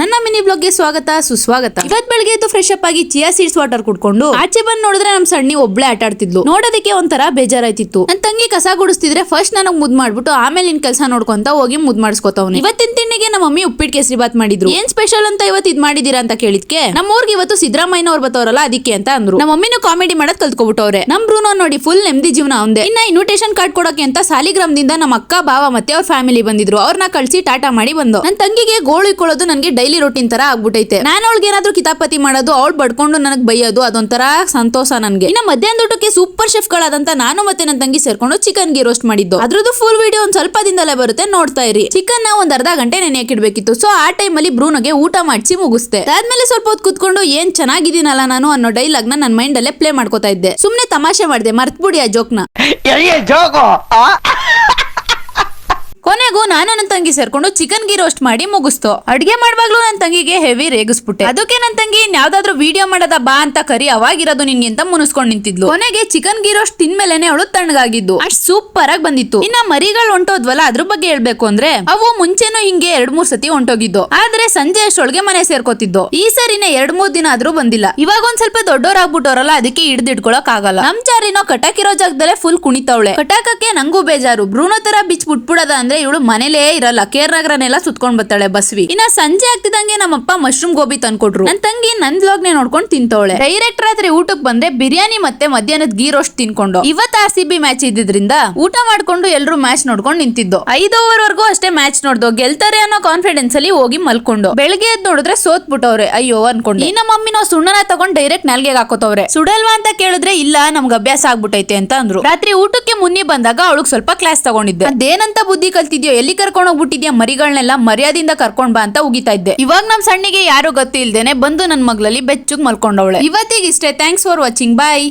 ನನ್ನ mini blog ಗೆ ಸ್ವಾಗತ ಸುಸ್ವಾಗತ. ಇವತ್ ಬೆಳಗ್ಗೆ ಎದ್ದು ಫ್ರೆಶ್ ಅಪ್ ಆಗಿ ಚಿಯಾ ಸೀಡ್ಸ್ ವಾಟರ್ ಕುಡ್ಕೊಂಡು ಆಚೆ ಬಂದ್ ನೋಡಿದ್ರೆ ನಮ್ ಸಣ್ಣಿ ಒಬ್ಳೆ ಆಟ ಆಡ್ತಿದ್ಲು. ನೋಡೋದಕ್ಕೆ ಒಂಥರ ಬೇಜಾರಾಯ್ತಿತ್ತು. ನನ್ ತಂಗಿ ಕಸ ಗುಡಿಸ್ತಿದ್ರೆ ಫಸ್ಟ್ ನನಗ್ ಮುದ್ ಮಾಡ್ಬಿಟ್ಟು ಆಮೇಲೆ ನಿನ್ ಕೆಲಸ ನೋಡ್ಕೊಂತ ಹೋಗಿ ಮುದ್ ಮಾಡಿಸ್ಕೊತಾವ್ನಿ. ಇವತ್ತಿನ ತಿಂಡಿಗೆ ನಮ್ಮ ಮಮ್ಮಿ ಉಪ್ಪಿಟ್ಟು ಕೇಸರಿ ಬಾತ್ ಮಾಡಿದ್ರು. ಏನ್ ಸ್ಪೆಷಲ್ ಅಂತ ಇವತ್ತು ಇದ್ ಮಾಡಿದೀರಾ ಅಂತ ಕೇಳಿದ್ಕೆ ನಮ್ಮ ಊರ್ಗೆ ಇವತ್ತು ಸಿದ್ದರಾಮಯ್ಯ ಅವ್ರು ಬತ್ತವ್ರಲ್ಲ ಅದಕ್ಕೆ ಅಂತ ಅಂದ್ರು. ನಮ್ಮ ಮಮ್ಮಿನೂ ಕಾಮಿಡಿ ಮಾಡೋದ್ ಕಲ್ತ್ಕೊಬಿಟ್ಟವ್ರೆ. ನಮ್ ಬ್ರೂನೋ ನೋಡಿ ಫುಲ್ ನೆಮ್ಮದಿ ಜೀವನ ಅವಂದೆ. ಇನ್ನ ಇನ್ವಿಟೇಷನ್ ಕಾರ್ಡ್ ಕೊಡೋಕೆ ಅಂತ ಸಾಲಿಗ್ರಾಮದಿಂದ ನಮ್ಮ ಅಕ್ಕ ಬಾವ ಮತ್ತೆ ಅವ್ರ ಫ್ಯಾಮಿಲಿ ಬಂದಿದ್ರು. ಅವ್ರನ್ನ ಕಳ್ಸಿ ಟಾಟಾ ಮಾಡಿ ಬಂದು. ನನ್ ತಂಗಿಗೆ ಗೋಳು ಇಕ್ಕೊಳ್ಳೋದು ನನ್ಗೆ ಡೈಲಿ ರೂಟೀನ್ ತರ ಆಗ್ಬಿಟ್ಟೈತೆ. ನಾನು ಅವಳಿಗೆ ಏನಾದ್ರು ಕಿತಾಪತಿ ಮಾಡೋದು, ಅವಳು ಬಡ್ಕೊಂಡು ನನಗ್ ಬೈಯೋದು, ಅದೊಂಥರ ಸಂತೋಷ ನನ್ಗೆ. ಇನ್ನ ಮಧ್ಯಾಹ್ನ ಊಟಕ್ಕೆ ಸೂಪರ್ ಶೆಫ್ ಗಳಾದಂತ ನಾನು ಮತ್ತೆ ನನ್ನ ತಂಗಿ ಸೇರ್ಕೊಂಡು ಚಿಕನ್ ಗೆ ರೋಸ್ಟ್ ಮಾಡಿದ್ದು. ಅದ್ರದ್ದು ಫುಲ್ ವಿಡಿಯೋ ಒಂದ್ ಸ್ವಲ್ಪ ದಿನದಲ್ಲೇ ಬರುತ್ತೆ, ನೋಡ್ತಾ ಇರಿ. ಚಿಕನ್ ನ ಒಂದ್ ಅರ್ಧ ಗಂಟೆ ನೆನೆಯಕ್ಕಿಡ್ಬೇಕಿತ್ತು. ಸೊ ಆ ಟೈಮ್ ಅಲ್ಲಿ ಬ್ರೂನೋಗೆ ಊಟ ಮಾಡಿಸಿ ಮುಗಿಸ್ತೆ. ಅದಾದ್ಮೇಲೆ ಸ್ವಲ್ಪ ಹೊತ್ತು ಕುತ್ಕೊಂಡು ಏನ್ ಚೆನ್ನಾಗಿದ್ದೀನಲ್ಲ ನಾನು ಅನ್ನೋ ಡೈಲಾಗ್ ನ ನನ್ನ ಮೈಂಡ್ ಅಲ್ಲೇ ಪ್ಲೇ ಮಾಡ್ಕೋತಾ ಇದ್ದೆ. ಸುಮ್ನೆ ತಮಾಷೆ ಮಾಡಿದೆ, ಮರ್ತ್ಬಿಡಿ ಆ ಜೋಕ್ನ. ಕೊನೆಗೂ ನಾನು ನನ್ನ ತಂಗಿ ಸೇರ್ಕೊಂಡು ಚಿಕನ್ ಗಿ ರೋಸ್ಟ್ ಮಾಡಿ ಮುಗಿಸ್ತು. ಅಡ್ಗೆ ಮಾಡುವಾಗ್ಲೂ ನನ್ನ ತಂಗಿಗೆ ಹೆವಿ ರೇಗಿಸ್ಬಿಟ್ಟೆ. ಅದಕ್ಕೆ ನನ್ನ ತಂಗಿ ಯಾವ್ದಾದ್ರು ವಿಡಿಯೋ ಮಾಡೋದ ಬಾ ಅಂತ ಕರಿ, ಅವಾಗಿರೋದು ನಿನ್ಗೆ ಅಂತ ಮುನಿಸ್ಕೊಂಡ್ ನಿಂತಿದ್ಲು. ಕೊನೆಗೆ ಚಿಕನ್ ಗಿ ರೋಸ್ಟ್ ತಿಂದ್ಮೇಲೆನೆ ಅವಳು ತಣ್ಣಗಾಗಿದ್ದು. ಅಷ್ಟ್ ಸೂಪರ್ ಆಗಿ ಬಂದಿತ್ತು. ಇನ್ನ ಮರಿಗಳು ಹೊಂಟೋದ್ವಲ್ಲ, ಅದ್ರ ಬಗ್ಗೆ ಹೇಳ್ಬೇಕು ಅಂದ್ರೆ ಅವು ಮುಂಚೆನೂ ಹಿಂಗೆ 2-3 ಸತಿ ಹೊಂಟೋಗಿದ್ದು. ಆದ್ರೆ ಸಂಜೆ ಅಷ್ಟೊಳಗೆ ಮನೆ ಸೇರ್ಕೋತಿದ್ದು. ಈ ಸರಿನೇ 2-3 ದಿನ ಆದ್ರೂ ಬಂದಿಲ್ಲ. ಇವಾಗ ಒಂದ್ ಸ್ವಲ್ಪ ದೊಡ್ಡೋರಾಗ್ಬಿಟ್ಟವ್ರಲ್ಲ, ಅದಕ್ಕೆ ಹಿಡ್ದಿಡ್ಕೊಳಕ್ ಆಗಲ್ಲ. ನಮ್ ಚಾರಿನೋ ಕಟಾಕಿರೋ ಜಾಗದಲ್ಲೇ ಫುಲ್ ಕುಣಿತವಳೆ. ಕಟಾಕಕ್ಕೆ ನಂಗೂ ಬೇಜಾರು. ಬ್ರೂನೋ ತರ ಬಿಚ್ ಬಿಟ್ಬಿಡದ ಅಂದ್ರೆ ಇವಳು ಮನೇಲೇ ಇರಲ್ಲ, ಕೇರ್ ನಗರನೆಲ್ಲ ಸುತ್ಕೊಂಡ್ ಬರ್ತಾಳೆ ಬಸ್ವಿ. ಇನ್ನ ಸಂಜೆ ಆಗ್ತಿದಂಗೆ ನಮ್ಮಪ್ಪ ಮಶ್ರೂಮ್ ಗೋಬಿ ತಂದ್ಕೊಟ್ರು. ನನ್ ತಂಗಿ ನನ್ ವ್ಲಾಗ್ನೆ ನೋಡ್ಕೊಂಡು ತಿಂತವಳೆ. ಡೈರೆಕ್ಟ್ ರಾತ್ರಿ ಊಟಕ್ಕೆ ಬಂದ್ರೆ ಬಿರಿಯಾನಿ ಮತ್ತೆ ಮಧ್ಯಾಹ್ನದ ಗೀ ರೋಸ್ಟ್ ತಿನ್ಕೊಂಡು. ಇವತ್ತು RCB ಮ್ಯಾಚ್ ಇದ್ದಿದ್ರಿಂದ ಊಟ ಮಾಡ್ಕೊಂಡು ಎಲ್ರು ಮ್ಯಾಚ್ ನೋಡ್ಕೊಂಡು ನಿಂತಿದ್ದು. 5 ಓವರ್ ವರ್ಗೂ ಅಷ್ಟೇ ಮ್ಯಾಚ್ ನೋಡ್ದು. ಗೆಲ್ತಾರೆ ಅನ್ನೋ ಕಾನ್ಫಿಡೆನ್ಸ್ ಅಲ್ಲಿ ಹೋಗಿ ಮಲ್ಕೊಂಡು ಬೆಳಗ್ಗೆ ಎದ್ದು ನೋಡಿದ್ರೆ ಸೋತ್ ಬಿಟ್ಟವ್ರೆ. ಅಯ್ಯೋ ಅನ್ಕೊಂಡು ಈ ನಮ್ಮ ಮಮ್ಮಿನೋ ಸುಣ್ಣನ ತಗೊಂಡ್ ಡೈರೆಕ್ಟ್ ನಾಲ್ಗೆಗೆ ಹಾಕೋತವ್ರೆ. ಸುಡಲ್ವಾ ಅಂತ ಕೇಳಿದ್ರೆ ಇಲ್ಲ ನಮ್ಗೆ ಅಭ್ಯಾಸ ಆಗ್ಬಿಟ್ಟೈತೆ ಅಂತ ಅಂದ್ರು. ರಾತ್ರಿ ಊಟಕ್ಕೆ ಮುನ್ನಿ ಬಂದಾಗ ಅವಳಿಗೆ ಸ್ವಲ್ಪ ಕ್ಲಾಸ್ ತಗೊಂಡಿದ್ದೆ. ಅದೇನಂತ ಬುದ್ಧಿ ಕಲ್ತಿದ್ಯೋ, ಎಲ್ಲಿ ಕರ್ಕೊಂಡು ಹೋಗ್ಬಿಟ್ಟಿದ್ಯಾ ಮರಿಗಳನ್ನೆಲ್ಲ, ಮರ್ಯಾದಿಂದ ಕರ್ಕೊಂಡ್ ಬಾ ಅಂತ ಉಗಿತಾ ಇದ್ದೆ. ಇವಾಗ ನಮ್ ಸಣ್ಣಿಗೆ ಯಾರು ಗೊತ್ತಿಲ್ದೇನೆ ಬಂದು ನನ್ ಮಗ್ಳಲ್ಲಿ ಬೆಚ್ಚಗ್ ಮಲ್ಕೊಂಡವಳೆ. ಇವತ್ತಿಗೆ ಇಷ್ಟೇ. Thanks for watching. ಬಾಯ್.